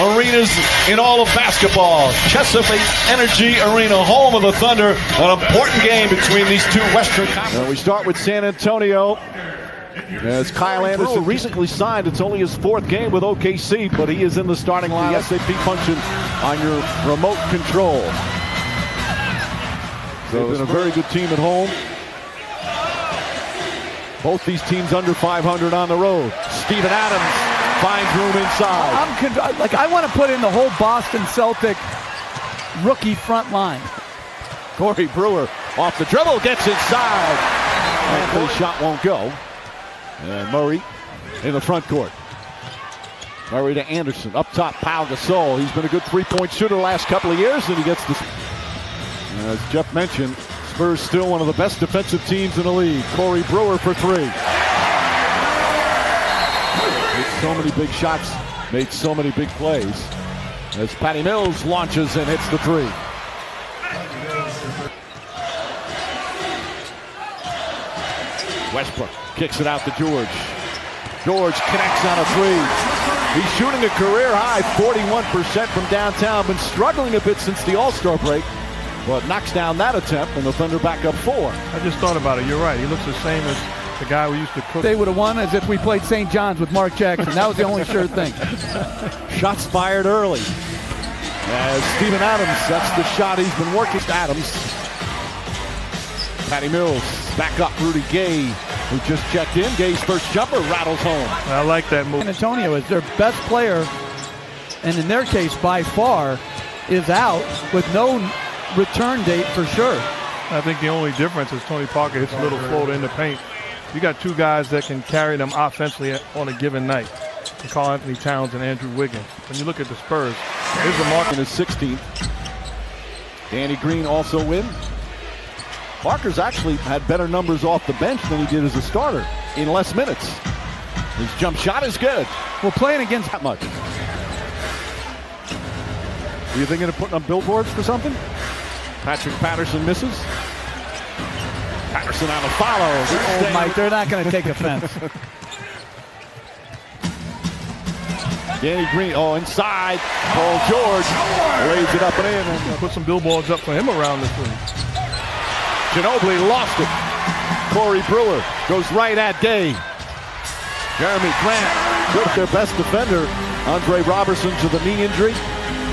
arenas in all of basketball. Chesapeake Energy Arena, home of the Thunder. An important game between these two Western Conference. We start with San Antonio. As Kyle Anderson recently signed, it's only his 4th game with OKC, but he is in the starting lineup. SAP function on your remote control. So it's been a very good team at home. Both these teams under 500 on the road. Steven Adams finds room inside. I want to put in the whole Boston Celtic rookie front line. Corey Brewer off the dribble, gets inside. And the shot won't go. And Murray in the front court. Murray to Anderson. Up top, Pau Gasol. He's been a good three-point shooter the last couple of years, and he gets this. As Jeff mentioned, Spurs still one of the best defensive teams in the league. Corey Brewer for 3. Made so many big shots, made so many big plays. As Patty Mills launches and hits the 3. Westbrook kicks it out to George. George connects on a 3. He's shooting a career high 41% from downtown. Been struggling a bit since the All-Star break, but knocks down that attempt, and the Thunder back up 4. I just thought about it. You're right. He looks the same as the guy we used to cook. They would have won as if we played St. John's with Mark Jackson. That was the only sure thing. Shots fired early. As Steven Adams, that's the shot he's been working. Adams. Patty Mills back up. Rudy Gay, who just checked in. Gay's first jumper rattles home. I like that move. San Antonio is their best player, and in their case, by far, is out with no return date for sure. I think the only difference is Tony Parker hits a little floater in the paint. You got 2 guys that can carry them offensively on a given night. Karl Anthony Towns and Andrew Wiggins. When you look at the Spurs, here's the mark in his 16th. Danny Green also in. Parker's actually had better numbers off the bench than he did as a starter in less minutes. His jump shot is good. We're playing against that much. Are you thinking of putting on billboards for something? Patrick Patterson misses. Patterson on a follow. Oh, Mike, they're not going to take offense. Danny Green, inside. Paul George lays it up and in. And put some billboards up for him around this league. Ginobili lost it. Corey Brewer goes right at Gay. Jeremy Grant with their best defender, Andre Robertson, to the knee injury.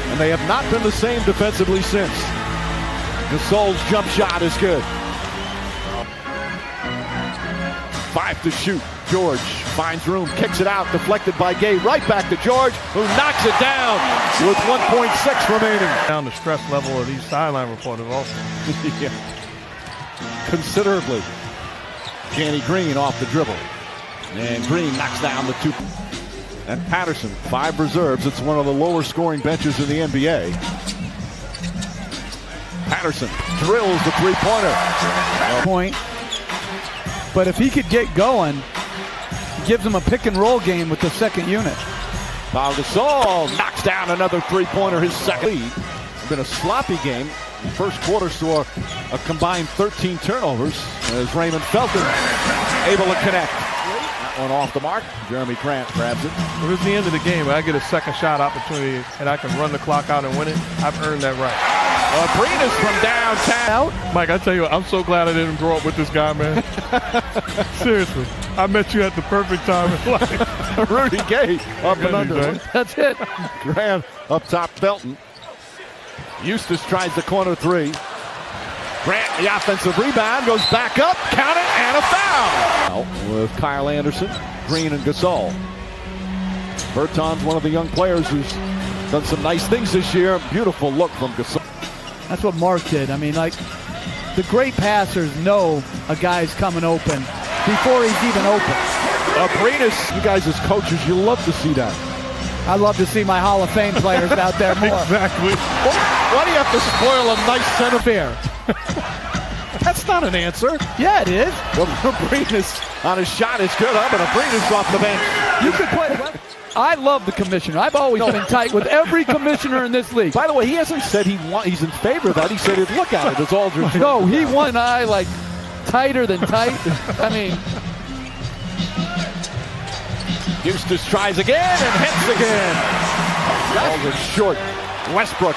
And they have not been the same defensively since. Gasol's jump shot is good. 5 to shoot. George finds room, kicks it out, deflected by Gay. Right back to George, who knocks it down with 1.6 remaining. Down the stress level of these sideline reporters also. Yeah. Considerably. Danny Green off the dribble. And Green knocks down the 2. And Patterson, 5 reserves. It's one of the lower scoring benches in the NBA. Patterson drills the 3-pointer. Point. But if he could get going, it gives him a pick and roll game with the second unit. Pau Gasol knocks down another 3-pointer, his second lead. It's been a sloppy game. The first quarter saw a combined 13 turnovers as Raymond Felton able to connect. That one off the mark. Jeremy Grant grabs it. Well, it's the end of the game. I get a second shot opportunity and I can run the clock out and win it. I've earned that right. Arenas from downtown. Mike, I tell you what, I'm so glad I didn't grow up with this guy, man. Seriously. I met you at the perfect time in life. Rudy Gay up and under. That's it. Grant up top, Felton. Eustace tries the corner 3. Grant, the offensive rebound, goes back up, count it, and a foul. With Kyle Anderson, Green, and Gasol. Berton's one of the young players who's done some nice things this year. Beautiful look from Gasol. That's what Mark did. I mean, like, the great passers know a guy's coming open before he's even open. Arenas, you guys as coaches, you love to see that. I love to see my Hall of Fame players out there more. Exactly. Why do you have to spoil a nice center fair? That's not an answer. Yeah, it is. Well, Arenas on his shot is good up, and Arenas off the bench. You could play. I love the commissioner. I've always been tight with every commissioner in this league. By the way, he hasn't said he's in favor of that. He said he'd look at it as Aldridge. No, he won. I like tighter than tight. I mean, Eustace tries again and hits again. Aldridge short. Westbrook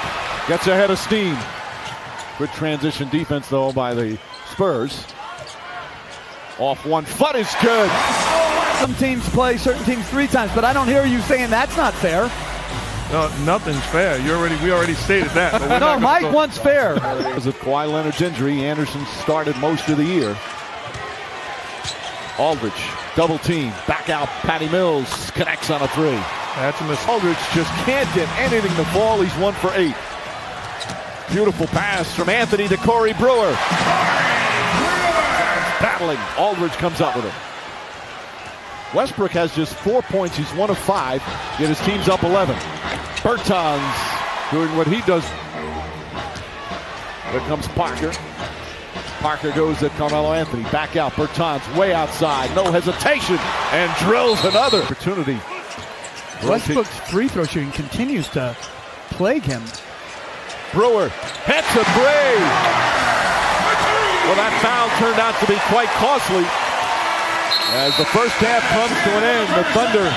gets ahead of steam. Good transition defense, though, by the Spurs. Off 1 foot is good. Some teams play certain teams 3 times, but I don't hear you saying that's not fair. No, nothing's fair. We already stated that. But we're No, Mike wants fair. Because of Kawhi Leonard's injury, Anderson started most of the year. Aldridge, double team, back out. Patty Mills connects on a 3. That's a mistake. Aldridge just can't get anything to fall. He's 1 for 8. Beautiful pass from Anthony to Corey Brewer. Battling. Aldridge comes up with it. Westbrook has just 4 points. He's 1 of 5. Yet his team's up 11. Bertans doing what he does. Here comes Parker. Parker goes at Carmelo Anthony. Back out. Bertans way outside. No hesitation. And drills another opportunity. Westbrook's free throw shooting continues to plague him. Brewer hits a 3. Well, that foul turned out to be quite costly. As the first half comes to an end, the Thunder